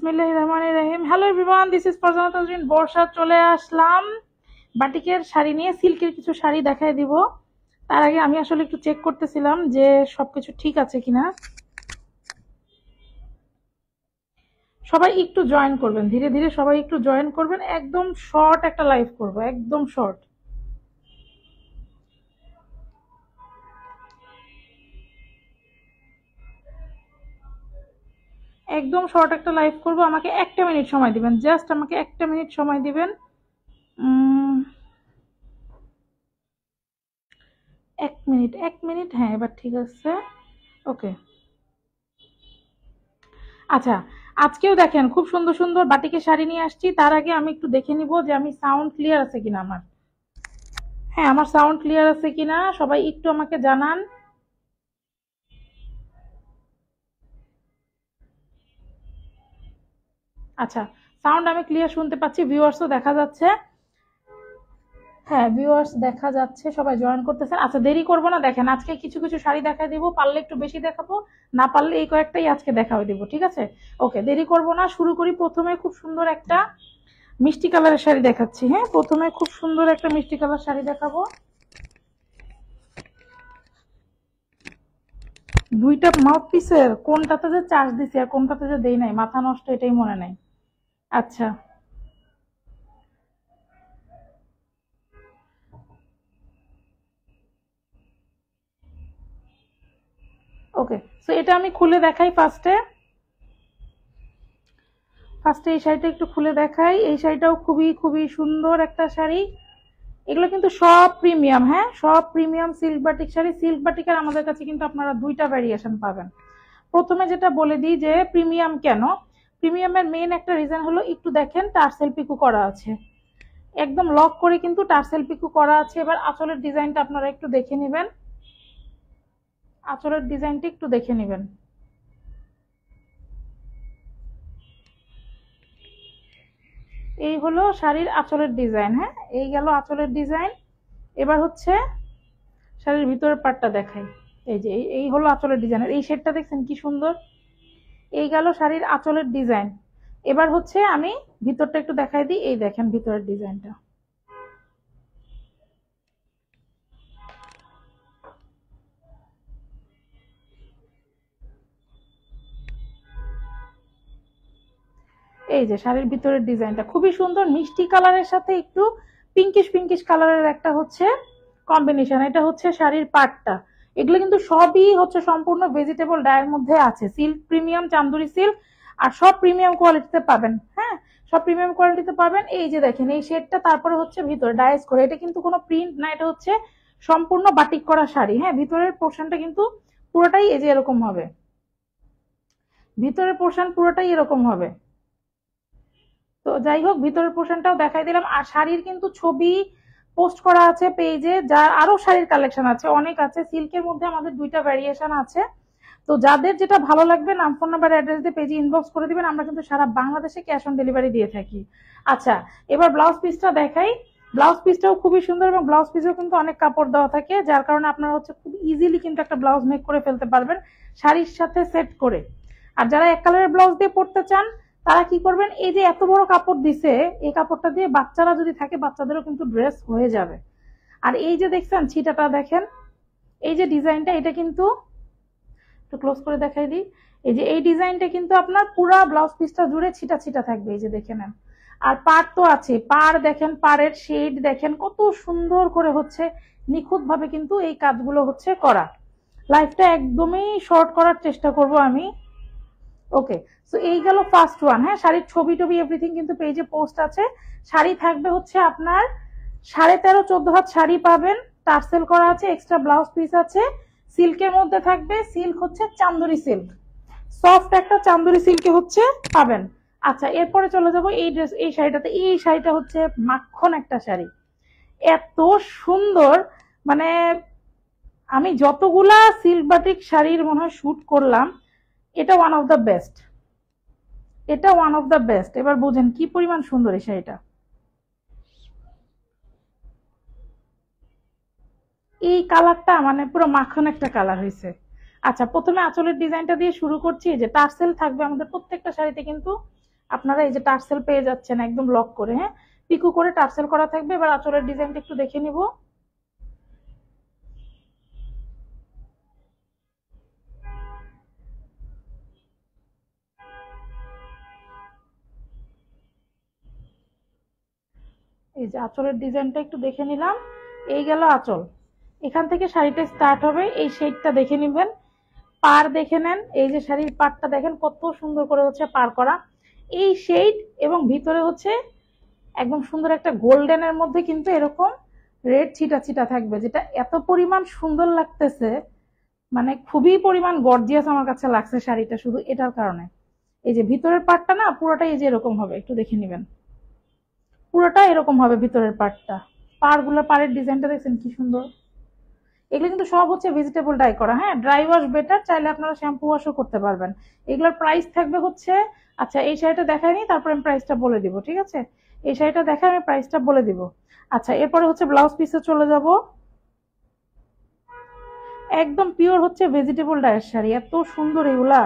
বিসমিল্লাহির রহমানির রহিম। Hello everyone, this is Farzana Tajrin Barsha. চলে আসলাম বাটিকের শাড়ি নিয়ে। সিল্কের কিছু শাড়ি দেখায় দিব। তার আগে আমি আসলে একটু চেক করতেছিলাম যে সবকিছু ঠিক আছে কিনা। সবাই একটু জয়েন করবেন, ধীরে ধীরে সবাই একটু জয়েন করবেন। একদম শর্ট একটা লাইভ করব, একদম শর্ট। একদম শর্ট একটা লাইভ করব। আমাকে একটা মিনিট সময় দিবেন, জাস্ট আমাকে একটা মিনিট সময় দিবেন। এক মিনিট, এক মিনিট, হ্যাঁ এবার ঠিক আছে। ওকে, আচ্ছা। আজকেও দেখেন খুব সুন্দর সুন্দর বাটিকের শাড়ি নিয়ে আসছি। তার আগে আমি একটু দেখে নিব যে আমি সাউন্ড ক্লিয়ার আছে কিনা আমার। হ্যাঁ, আমার সাউন্ড ক্লিয়ার আছে কিনা সবাই একটু আমাকে জানান। আচ্ছা, সাউন্ড আমি ক্লিয়ার শুনতে পাচ্ছি, ভিউয়ার্সও দেখা যাচ্ছে। হ্যাঁ, ভিউয়ার্স দেখা যাচ্ছে, সবাই জয়েন করতেছেন। আচ্ছা, দেরি করবো না। দেখেন আজকে কিছু কিছু শাড়ি দেখাই দিব, পারলে একটু বেশি দেখাবো, না পারলে এই কয়েকটাই আজকে দেখাই দিব, ঠিক আছে? ওকে, দেরি করবো না, শুরু করি। প্রথমে খুব সুন্দর একটা মিষ্টি কালারের শাড়ি দেখাচ্ছি। হ্যাঁ, প্রথমে খুব সুন্দর একটা মিষ্টি কালার শাড়ি দেখাবো। দুইটা মাউথ পিসের কোনটাতে যে চার্জ দিছি আর কোনটাতে যে দেই নাই, মাথা নষ্ট, এটাই মনে নাই। আচ্ছা, ওকে। সো এটা আমি খুলে দেখাই ফার্স্টে। ফার্স্টে এই শাড়িটা একটু খুলে দেখাই। এই শাড়িটাও খুবই খুবই সুন্দর একটা শাড়ি। এগুলো কিন্তু সব প্রিমিয়াম, হ্যাঁ সব premium silk batik sari. Silk বাটিকের আমাদের কাছে কিন্তু আপনারা দুইটা ভ্যারিয়েশন পাবেন। প্রথমে যেটা বলে দিই যে প্রিমিয়াম কেন। প্রিমিয়ামের মেইন একটা রিজন হলো, একটু দেখেন টার্সেল পিকু করা আছে, একদম লক করে কিন্তু টার্সেল পিকু করা আছে। এবার আঁচলের ডিজাইনটা আপনারা একটু দেখে নেবেন। আঁচলের ডিজাইনটা একটু দেখে নেবেন। এই হলো শাড়ির আঁচলের ডিজাইন। হ্যাঁ, এই গেল আঁচলের ডিজাইন। এবার হচ্ছে শাড়ির ভিতরের পার্টটা দেখাই। এই যে এই হলো আঁচলের ডিজাইনের এই শেডটা, দেখছেন কি সুন্দর। এই গেল শাড়ির আঁচলের ডিজাইন। এবার হচ্ছে আমি ভিতরটা একটু দেখাই দিই। এই দেখেন ভিতরের ডিজাইনটা। এই যে শাড়ির ভিতরের ডিজাইনটা খুবই সুন্দর, মিষ্টি কালারের সাথে একটু পিঙ্কিশ পিঙ্কিশ কালারের একটা হচ্ছে কম্বিনেশন। এটা হচ্ছে শাড়ির পাটটা। এগুলো কিন্তু সবই হচ্ছে সম্পূর্ণ ভেজিটেবল ডায়ের মধ্যে আছে। সিল্ক প্রিমিয়াম, চান্দুরি সিল্ক, আর সব প্রিমিয়াম কোয়ালিটিতে পাবেন। হ্যাঁ, সব প্রিমিয়াম কোয়ালিটিতে পাবেন। এই যে দেখেন এই শেডটা, তারপরে হচ্ছে ভিতরে ডাইস করে। এটা কিন্তু কোনো প্রিন্ট না, এটা হচ্ছে সম্পূর্ণ বাটিক করা শাড়ি। হ্যাঁ, ভিতরের পোর্শনটা কিন্তু পুরোটাই এই যে এরকম হবে। ভিতরের পোর্শন পুরোটাই এরকম হবে। তো যাই হোক, ভিতরের পোর্শনটাও দেখাই দিলাম। আর শাড়ির কিন্তু ছবি পোস্ট করা আছে পেজে, যার আরো শাড়ির কালেকশন আছে, অনেক আছে। সিল্কের মধ্যে আমাদের দুইটা ভ্যারিয়েশন আছে। তো যাদের যেটা ভালো লাগবে, নাম ফোন নাম্বার অ্যাড্রেস দিয়ে পেজে ইনবক্স করে দিবেন। আমরা কিন্তু সারা বাংলাদেশে ক্যাশ অন ডেলিভারি দিয়ে থাকি। আচ্ছা, এবার ব্লাউজ পিসটা দেখাই। ব্লাউজ পিসটাও খুবই সুন্দর, এবং ব্লাউজ পিসেও কিন্তু অনেক কাপড় দেওয়া থাকে, যার কারণে আপনারা হচ্ছে খুব ইজিলি কিন্তু একটা ব্লাউজ মেক করে ফেলতে পারবেন শাড়ির সাথে সেট করে। আর যারা এক কালারের ব্লাউজ দিয়ে পড়তে চান, তারা কি করবেন, এই যে এত বড় কাপড় দিছে, এই কাপড়টা দিয়ে বাচ্চারা যদি থাকে, বাচ্চাদেরও কিন্তু ড্রেস হয়ে যাবে। আর এই যে দেখছেন ছিটাটা, দেখেন এই যে ডিজাইনটা, এটা কিন্তু একটু ক্লোজ করে দেখাই দিই। এই যে এই ডিজাইনটা কিন্তু আপনার পুরা ব্লাউজ পিসটা জুড়ে ছিটা ছিটা থাকবে, এই যে দেখে নেন। আর পাড় তো আছে, পাড় দেখেন, পাড়ের শেড দেখেন কত সুন্দর করে হচ্ছে নিখুঁত ভাবে কিন্তু এই কাজগুলো হচ্ছে করা। লাইফটা একদমই শর্ট করার চেষ্টা করব আমি। ওকে, সো এই গেল ফার্স্ট ওয়ান। হ্যাঁ, শাড়ির ছবি টবি এভরিথিং কিন্তু পেজে পোস্ট আছে। শাড়ি থাকবে হচ্ছে আপনার 13.5-14 হাত শাড়ি পাবেন, টার্সেল করা আছে, এক্সট্রা ব্লাউজ পিস আছে। সিল্কের মধ্যে থাকবে, সিল্ক হচ্ছে চান্দুরি সিল্ক, সফট একটা চান্দুরি সিল্কে হচ্ছে পাবেন। আচ্ছা, এরপরে চলে যাব এই ড্রেস, এই শাড়িটাতে। এই শাড়িটা হচ্ছে মাখন একটা শাড়ি, এত সুন্দর। মানে আমি যতগুলা সিল্ক বাটিক শাড়ির মনে হয় শুট করলাম, এটা ওয়ান অফ দ্য বেস্ট। এটা ওয়ান অফ দ্য বেস্ট। এবার বুঝেন কি পরিমাণ সুন্দর এই শাড়িটা। এই কালারটা মানে পুরো মাখন একটা কালার হয়েছে। আচ্ছা, প্রথমে আঁচলের ডিজাইনটা দিয়ে শুরু করছি। যে টার্সেল থাকবে আমাদের প্রত্যেকটা শাড়িতে কিন্তু আপনারা এই যে টার্সেল পেয়ে যাচ্ছেন একদম লক করে, হ্যাঁ, পিকু করে টার্সেল করা থাকবে। এবার আঁচলের ডিজাইনটা একটু দেখে নিব। এই যে আঁচলের ডিজাইনটা একটু দেখে নিলাম। এই গেল আঁচল। এখান থেকে শাড়িটা স্টার্ট হবে, এই শেডটা দেখে নিবেন। পার দেখে নেন, এই যে শাড়ির পাড়টা দেখেন কত সুন্দর করে হচ্ছে পার করা এই শেড, এবং ভিতরে হচ্ছে একদম সুন্দর একটা গোল্ডেনের মধ্যে কিন্তু এরকম রেড ছিটা ছিটা থাকবে, যেটা এত পরিমাণ সুন্দর লাগতেছে, মানে খুবই পরিমাণ গর্জিয়াস আমার কাছে লাগছে শাড়িটা শুধু এটার কারণে। এই যে ভিতরের পার্টটা না পুরোটাই এই যে এরকম হবে, একটু দেখে নিবেন। পুরোটা এরকম হবে ভিতরের পার্টটা। পাড়গুলো, পাড়ের ডিজাইনটা দেখছেন কি সুন্দর। এগুলো কিন্তু সব হচ্ছে ভেজিটেবল ডাই করা, হ্যাঁ, ড্রাই ওয়াশ বেটার, চাইলে আপনারা শ্যাম্পু ওয়াশও করতে পারবেন। এগুলোর প্রাইস থাকবে হচ্ছে, আচ্ছা এই শাড়িটা দেখাইনি, তারপরে আমি প্রাইসটা বলে দিব, ঠিক আছে? এই শাড়িটা দেখাই আমি প্রাইসটা বলে দিব। আচ্ছা এরপরে হচ্ছে ব্লাউজ পিসে চলে যাব। একদম পিওর হচ্ছে ভেজিটেবল ডাইয়ের শাড়ি, এত সুন্দর এগুলা।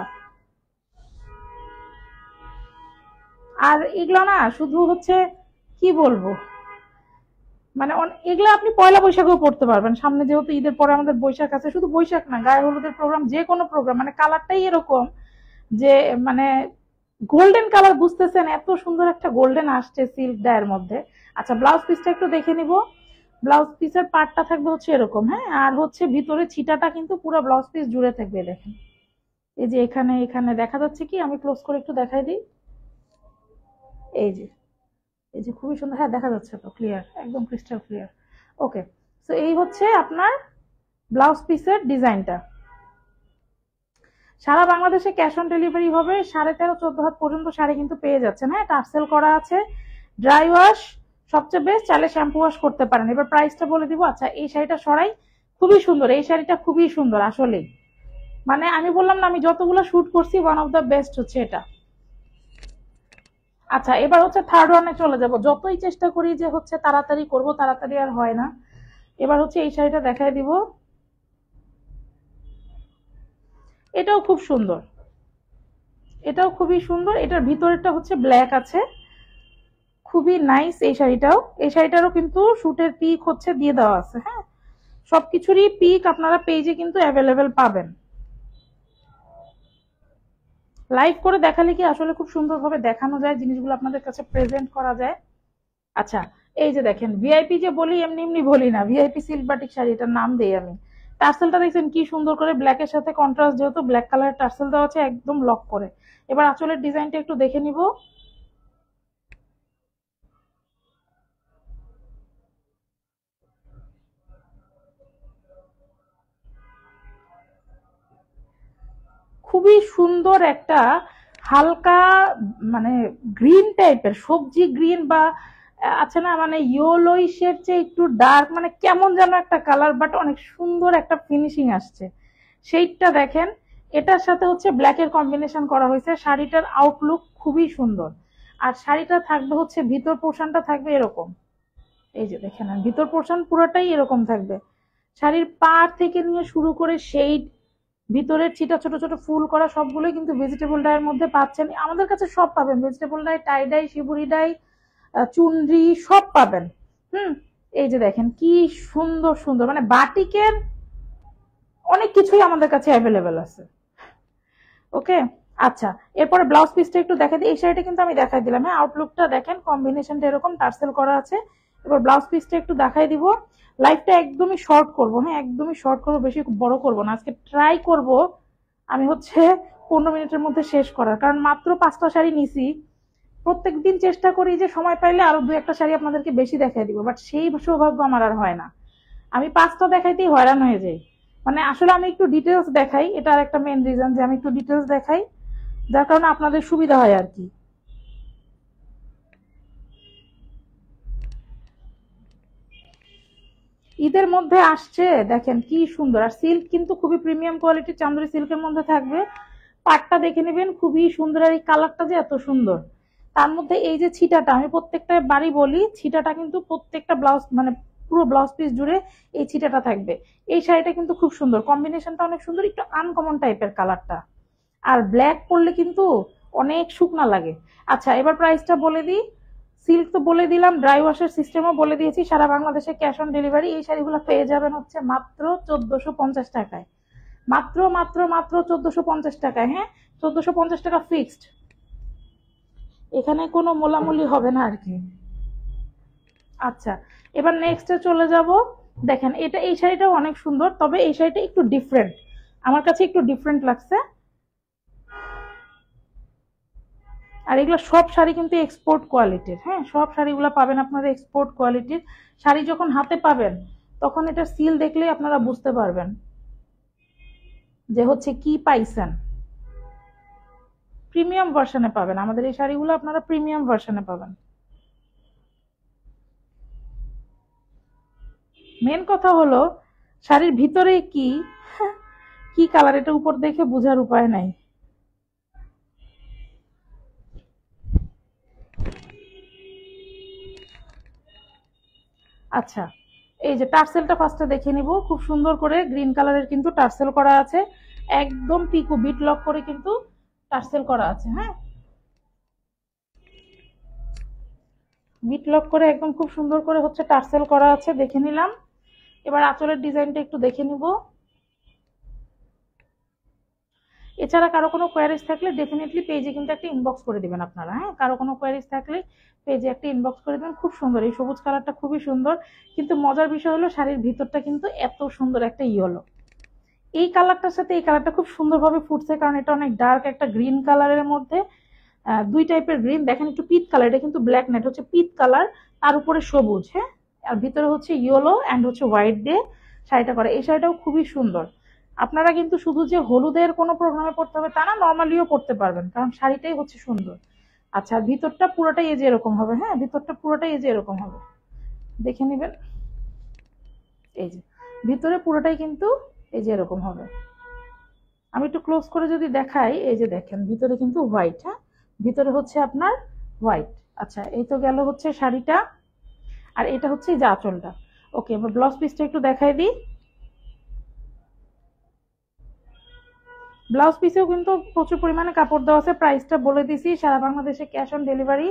আর এগুলো না শুধু হচ্ছে কি বলবো, মানে এগুলো আপনি পয়লা বৈশাখেও পড়তে পারবেন, সামনে যেহেতু ঈদের পরে আমাদের বৈশাখ আছে, শুধু বৈশাখ না, গায়ে হলুদের প্রোগ্রাম, যে কোনো প্রোগ্রাম, মানে কালারটাই এরকম যে মানে গোল্ডেন কালার, বুঝতেছেন? এত সুন্দর একটা গোল্ডেন আসছে সিল্ক ডায়ের মধ্যে। আচ্ছা ব্লাউজ পিসটা একটু দেখে নিব। ব্লাউজ পিসের পার্টটা থাকবে হচ্ছে এরকম, হ্যাঁ, আর হচ্ছে ভিতরে ছিটাটা কিন্তু পুরো ব্লাউজ পিস জুড়ে থাকবে, দেখেন। এই যে এখানে এখানে দেখা যাচ্ছে কি, আমি ক্লোজ করে একটু দেখাই দিই। এই যে, এই যে খুবই সুন্দর, হ্যাঁ দেখা যাচ্ছে তো, ক্লিয়ার, একদম ক্রিস্টাল ক্লিয়ার। ওকে, তো এই হচ্ছে আপনার ব্লাউজ পিসের ডিজাইনটা। সারা বাংলাদেশে ক্যাশ অন ডেলিভারি হবে। 13.5-14 হাত পর্যন্ত শাড়ি কিন্তু পেয়ে যাচ্ছেন, হ্যাঁ, টার্সেল করা আছে, ড্রাই ওয়াশ সবচেয়ে বেস্ট, চাইলে শ্যাম্পু ওয়াশ করতে পারেন। এবার প্রাইসটা বলে দিব। আচ্ছা এই শাড়িটা সরাই, খুবই সুন্দর, এই শাড়িটা খুবই সুন্দর আসলে, মানে আমি বললাম না, আমি যতগুলো শুট করছি ওয়ান অফ দ্য বেস্ট হচ্ছে এটা। আচ্ছা এবার হচ্ছে থার্ড ওয়ানে চলে যাব। যতই চেষ্টা করি যে হচ্ছে তাড়াতাড়ি করব, তাড়াতাড়ি আর হয় না। এবার হচ্ছে এই শাড়িটা দেখাই দিব। এটাও খুব সুন্দর, এটাও খুবই সুন্দর। এটার ভিতরেরটা হচ্ছে ব্ল্যাক আছে, খুবই নাইস এই শাড়িটাও। এই শাড়িটারও কিন্তু শুটের পিক হচ্ছে দিয়ে দেওয়া আছে, হ্যাঁ, সবকিছুরই পিক আপনারা পেজে কিন্তু অ্যাভেলেবেল পাবেন। লাইভ করে দেখালে কি আসলে খুব সুন্দরভাবে দেখানো যায়, জিনিসগুলো আপনাদের কাছে প্রেজেন্ট করা যায়। আচ্ছা এই যে দেখেন, ভিআইপি যে বলি এমনি এমনি বলি না, ভিআইপি সিল্ক বাটিক শাড়ি, এটার নাম দেই আমি। টার্সেলটা দেখছেন কি সুন্দর করে, ব্ল্যাকের সাথে কন্ট্রাস্ট, যেহেতু ব্ল্যাক কালারের টার্সেল দেওয়া আছে একদম লক করে। এবার আঁচলের ডিজাইনটা একটু দেখে নিব। খুবই সুন্দর একটা হালকা, মানে গ্রিন টাইপের, সবজি গ্রিন বা আছে না, মানে ইয়েলোইশের চেয়ে একটু ডার্ক, মানে কেমন যেন একটা কালার, বাট অনেক সুন্দর একটা ফিনিশিং আসছে। সেইটা দেখেন, এটার সাথে হচ্ছে ব্ল্যাকের কম্বিনেশন করা হয়েছে। শাড়িটার আউটলুক খুবই সুন্দর। আর শাড়িটা থাকবে হচ্ছে, ভিতর পোর্শনটা থাকবে এরকম, এই যে দেখেন, ভিতর পোর্শন পুরোটাই এরকম থাকবে। শাড়ির পাড় থেকে নিয়ে শুরু করে শেড, ভিতরের ছিটা ছোট ছোট ফুল করা, সবগুলোই কিন্তু ভেজিটেবল ডাইয়ের মধ্যে পাচ্ছেন। আমাদের কাছে সব পাবেন, ভেজিটেবল ডাই, টাই ডাই, শিবুরি ডাই, চুনরি, সব পাবেন। হুম, এই যে দেখেন কি সুন্দর সুন্দর, মানে বাটিকের অনেক কিছুই আমাদের কাছে অ্যাভেলেবেল আছে। ওকে, আচ্ছা এরপরে ব্লাউজ পিসটা একটু দেখাই দিই। এই শাড়িটা কিন্তু আমি দেখাই দিলাম, হ্যাঁ, আউটলুকটা দেখেন, কম্বিনেশনটা এরকম টার্সেল করা আছে। এবার ব্লাউজ পিসটা একটু দেখাই দিব। লাইফটা একদমই শর্ট করব, হ্যাঁ, একদমই শর্ট করবো, বেশি বড় করব না আজকে, ট্রাই করব আমি হচ্ছে 15 মিনিটের মধ্যে শেষ করার, কারণ মাত্র 5টা শাড়ি নিছি। প্রত্যেকদিন চেষ্টা করি যে সময় পাইলে আরো 2-1টা শাড়ি আপনাদেরকে বেশি দেখাই দিব, বাট সেই সৌভাগ্য আমার আর হয় না। আমি 5টা দেখাইতেই হয়রান হয়ে যাই। মানে আসলে আমি একটু ডিটেলস দেখাই, এটা আর একটা মেন রিজন যে আমি একটু ডিটেলস দেখাই, যার কারণে আপনাদের সুবিধা হয় আর কি। ঈদের মধ্যে আসছে, দেখেন কি সুন্দর। আর সিল্ক কিন্তু খুবই প্রিমিয়াম কোয়ালিটির চান্দরি সিল্কের মধ্যে থাকবে। পাটটা দেখে নেবেন, খুবই সুন্দর। আর এই কালারটা যে এত সুন্দর, তার মধ্যে এই যে ছিটাটা, আমি প্রত্যেকটা বাড়ি বলি, ছিটাটা কিন্তু প্রত্যেকটা ব্লাউজ, মানে পুরো ব্লাউজ পিস জুড়ে এই ছিটাটা থাকবে। এই শাড়িটা কিন্তু খুব সুন্দর, কম্বিনেশনটা অনেক সুন্দর, একটু আনকমন টাইপের কালারটা। আর ব্ল্যাক পরলে কিন্তু অনেক শুকনা লাগে। আচ্ছা, এবার প্রাইসটা বলে দিই। সিল্ক তো বলে দিলাম, ড্রাই ওয়াশের সিস্টেমও বলে দিয়েছি, সারা বাংলাদেশে ক্যাশ অন ডেলিভারি। এই শাড়িগুলো পেয়ে যাবেন হচ্ছে মাত্র 1450 টাকায়। মাত্র মাত্র মাত্র 1450 টাকায়। হ্যাঁ, 1450 টাকা ফিক্সড, এখানে কোনো মোলামুলি হবে না আর কি। আচ্ছা, এবার নেক্সটে চলে যাব। দেখেন এটা, এই শাড়িটাও অনেক সুন্দর, তবে এই শাড়িটা একটু ডিফারেন্ট, আমার কাছে একটু ডিফারেন্ট লাগছে। আর এগুলো সব শাড়ি কিন্তু এক্সপোর্ট কোয়ালিটির। হ্যাঁ, সব শাড়িগুলো পাবেন আপনারা এক্সপোর্ট কোয়ালিটির। শাড়ি যখন হাতে পাবেন তখন এটা সিল দেখলেই আপনারা বুঝতে পারবেন যে হচ্ছে কি পাইছেন। প্রিমিয়াম ভার্সনে পাবেন আমাদের এই শাড়িগুলো, আপনারা প্রিমিয়াম ভার্সনে পাবেন। মেন কথা হলো শাড়ির ভিতরে কি কি কালার, এটা উপর দেখে বোঝার উপায় নাই। আচ্ছা, এই যে টার্সেলটা ফার্স্টে দেখে নিব, খুব সুন্দর করে গ্রিন কালারের কিন্তু টার্সেল করা আছে, একদম পিকো বিট লক করে কিন্তু টার্সেল করা আছে। হ্যাঁ, বিট লক করে একদম খুব সুন্দর করে হচ্ছে টার্সেল করা আছে, দেখে নিলাম। এবার আঁচলের ডিজাইনটা একটু দেখে নিব। এছাড়া কারো কোনো কোয়ারিজ থাকলে ডেফিনেটলি পেজে কিন্তু একটা ইনবক্স করে দিবেন আপনারা। হ্যাঁ, কারো কোনো কোয়ারিজ থাকলে পেজে একটা ইনবক্স করে দিবেন। খুব সুন্দর, এই সবুজ কালারটা খুবই সুন্দর, কিন্তু মজার বিষয় হলো শাড়ির ভিতরটা কিন্তু এত সুন্দর একটা ইয়েলো। এই কালারটার সাথে এই কালারটা খুব সুন্দরভাবে ফুটছে, কারণ এটা অনেক ডার্ক একটা গ্রিন কালারের মধ্যে দুই টাইপের গ্রিন। দেখেন একটু পিট কালার, এটা কিন্তু ব্ল্যাক নেট, হচ্ছে পিট কালার, তার উপরে সবুজ। হ্যাঁ, আর ভিতরে হচ্ছে ইয়েলো অ্যান্ড হচ্ছে হোয়াইট দিয়ে শাড়িটা করা। এই শাড়িটাও খুবই সুন্দর। আপনারা কিন্তু শুধু যে হলুদের কোনো প্রোগ্রামে পড়তে হবে তা না, নর্মালিও পড়তে পারবেন, কারণ শাড়িটাই হচ্ছে সুন্দর। আচ্ছা, ভিতরটা পুরোটাই এই যে এরকম হবে। হ্যাঁ, ভিতরটা পুরোটাই এই যে এরকম হবে, দেখে নেবেন। এই যে ভিতরে পুরোটাই কিন্তু এই যে এরকম হবে। আমি একটু ক্লোজ করে যদি দেখাই, এই যে দেখেন ভিতরে কিন্তু হোয়াইট। হ্যাঁ, ভিতরে হচ্ছে আপনার হোয়াইট। আচ্ছা, এই তো গেল হচ্ছে শাড়িটা, আর এটা হচ্ছে এই যে আঁচলটা। ওকে, এবার ব্লাউজ পিসটা একটু দেখাই দিই। ব্লাউজ পিসেও কিন্তু প্রচুর পরিমাণে কাপড় দেওয়া আছে, প্রাইসটা বলে দিছি, সারা বাংলাদেশে ক্যাশ অন ডেলিভারি।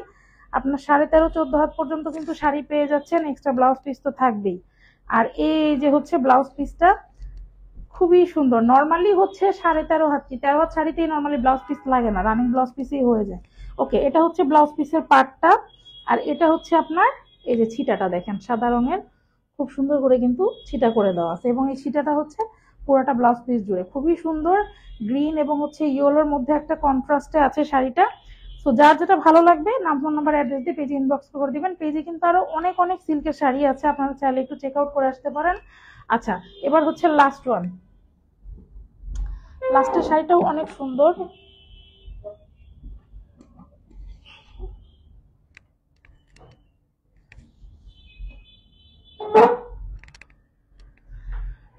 আপনার 13.5-14 হাত পর্যন্ত কিন্তু শাড়ি পেয়ে যাচ্ছেন, এক্সট্রা ব্লাউজ পিস তো থাকবেই। আর এই যে হচ্ছে ব্লাউজ পিসটা খুবই সুন্দর। নর্মালি হচ্ছে 13.5 হাত, কি 13 হাত শাড়িতেই নর্মালি ব্লাউজ পিস লাগে না, রানিং ব্লাউজ পিসই হয়ে যায়। ওকে, এটা হচ্ছে ব্লাউজ পিসের পার্টটা। আর এটা হচ্ছে আপনার এই যে ছিটাটা, দেখেন সাদা রঙের খুব সুন্দর করে কিন্তু ছিটা করে দেওয়া আছে, এবং এই ছিটাটা হচ্ছে পুরোটা ব্লাউজ পিস জুড়ে খুবই সুন্দর। গ্রিন এবং হচ্ছে ইয়েলোর মধ্যে একটা কন্ট্রাস্টে আছে শাড়িটা। সো যার যেটা ভালো লাগবে নাম, ফোন নাম্বার, অ্যাড্রেস দিয়ে পেজে ইনবক্স করে দিবেন। পেজে কিন্তু আরো অনেক অনেক সিল্কের শাড়ি আছে, আপনারা চাইলে একটু চেক আউট করে আসতে পারেন। আচ্ছা, এবার হচ্ছে লাস্ট ওয়ান। লাস্টের শাড়িটাও অনেক সুন্দর।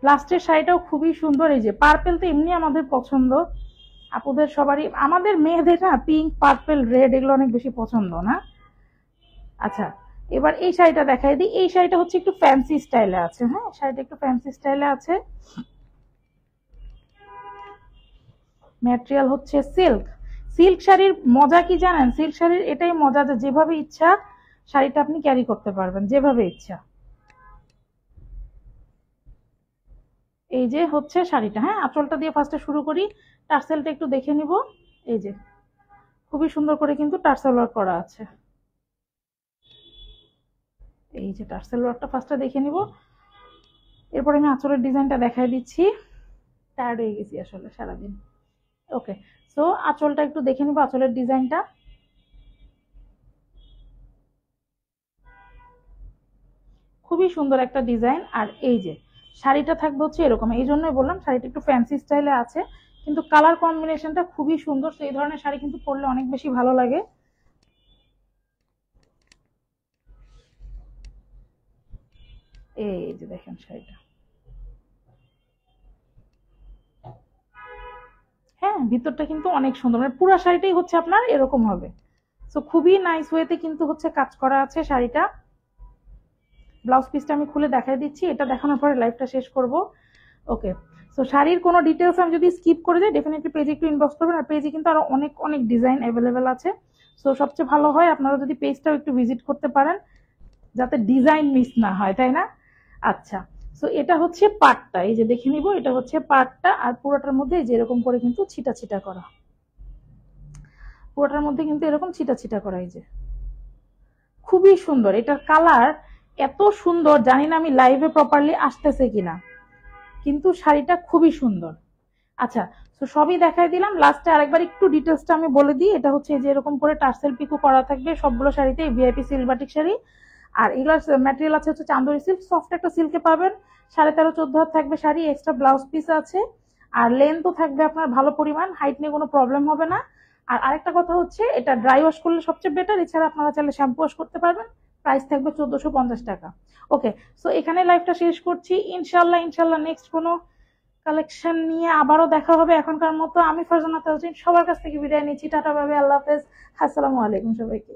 লাস্টের শাড়িটাও খুবই সুন্দর। এই যে পার্পেল তো এমনি আমাদের পছন্দ, আপুদের সবারই, আমাদের মেয়েদের না পিঙ্ক, পার্পেল, রেড এগুলো অনেক বেশি পছন্দ না। আচ্ছা, এবার এই শাড়িটা দেখাই দিই। এই শাড়িটা হচ্ছে একটু ফ্যান্সি স্টাইলে আছে। হ্যাঁ, শাড়িটা একটু ফ্যান্সি স্টাইলে আছে। ম্যাটেরিয়াল হচ্ছে সিল্ক। সিল্ক শাড়ির মজা কি জানেন? সিল্ক শাড়ির এটাই মজা যে যেভাবে ইচ্ছা শাড়িটা আপনি ক্যারি করতে পারবেন, যেভাবে ইচ্ছা। এই যে হচ্ছে শাড়িটা। হ্যাঁ, আঁচলটা দিয়ে ফার্স্টে শুরু করি, টার্সেলটা একটু দেখে নিব। এই যে খুবই সুন্দর করে কিন্তু টার্সেল ওয়ার্ক করা আছে। এই যে টার্সেল ওয়ার্কটা ফার্স্টে দেখে নিব, এরপর আমি আঁচলের ডিজাইনটা দেখাই দিচ্ছি। টায়ার্ড হয়ে গেছি আসলে সারাদিন। ওকে, সো আঁচলটা একটু দেখে নিব, আঁচলের ডিজাইনটা খুবই সুন্দর একটা ডিজাইন। আর এই যে শাড়িটা থাকবে হচ্ছে এরকম, এই জন্যই বললাম শাড়িটা একটু ফ্যান্সি স্টাইলে আছে, কিন্তু কালার কম্বিনেশনটা খুবই সুন্দর। সেই ধরনের শাড়ি কিন্তু পরলে অনেক বেশি ভালো লাগে। এই যে দেখেন শাড়িটা, হ্যাঁ ভিতরটা কিন্তু অনেক সুন্দর, মানে পুরো শাড়িটাই হচ্ছে আপনার এরকম হবে। তো খুবই নাইস ওয়েতে কিন্তু হচ্ছে কাজ করা আছে শাড়িটা। ব্লাউজ পিসটা আমি খুলে দেখাই দিচ্ছি, এটা দেখানোর পরে লাইভটা শেষ করব। ওকে, তো শাড়ির কোনো ডিটেলস আমি যদি স্কিপ করে যাই ডেফিনেটলি পেজে একটু ইনবক্স করবেন, আর পেজে কিন্তু আরো অনেক অনেক ডিজাইন অ্যাভেলেবেল আছে। সো সবচেয়ে ভালো হয় আপনারা যদি পেজটাও একটু ভিজিট করতে পারেন, যাতে ডিজাইন মিস না হয়, তাই না? আচ্ছা, সো এটা হচ্ছে পাটটা, এই যে দেখে নিব, এটা হচ্ছে পাটটা, আর পুরোটার মধ্যে এই যে এরকম করে কিন্তু ছিটা ছিটা করা, পুরোটার মধ্যে কিন্তু এরকম ছিটা ছিটা করা, এই যে খুবই সুন্দর। এটার কালার এত সুন্দর, জানি না আমি লাইভে প্রপারলি আসতেছে কিনা, কিন্তু শাড়িটা খুবই সুন্দর। আচ্ছা, তো সবই দেখাই দিলাম, লাস্টে আরেকবার একটু ডিটেলসটা আমি বলে দিই। এটা হচ্ছে যে এরকম করে টার্সেল পিকো করা থাকবে সবগুলো শাড়িতে, ভিআইপি সিল্ক বাটিক শাড়ি। আর এগুলোর ম্যাটেরিয়াল আছে হচ্ছে চান্দরি সিল্ক, সফট একটা সিল্কে পাবেন। 13.5-14 হাত থাকবে শাড়ি, এক্সট্রা ব্লাউজ পিস আছে, আর লেন্থও থাকবে আপনার ভালো পরিমাণ, হাইট নিয়ে কোনো প্রবলেম হবে না। আর আরেকটা কথা হচ্ছে এটা ড্রাই ওয়াশ করলে সবচেয়ে বেটার, এছাড়া আপনারা চাইলে শ্যাম্পু ওয়াশ করতে পারবেন। প্রাইস থাকবে 1450 টাকা। ওকে, সো এখানে লাইভটা শেষ করছি। ইনশাল্লাহ ইনশাল্লাহ নেক্সট কোনো কালেকশন নিয়ে আবারও দেখা হবে। এখনকার মতো আমি ফারজানা তাজরিন সবার কাছ থেকে বিদায় নিচ্ছি। টাটা, বাই বাই, আল্লাহ হাফেজ, আসসালামু আলাইকুম সবাইকে।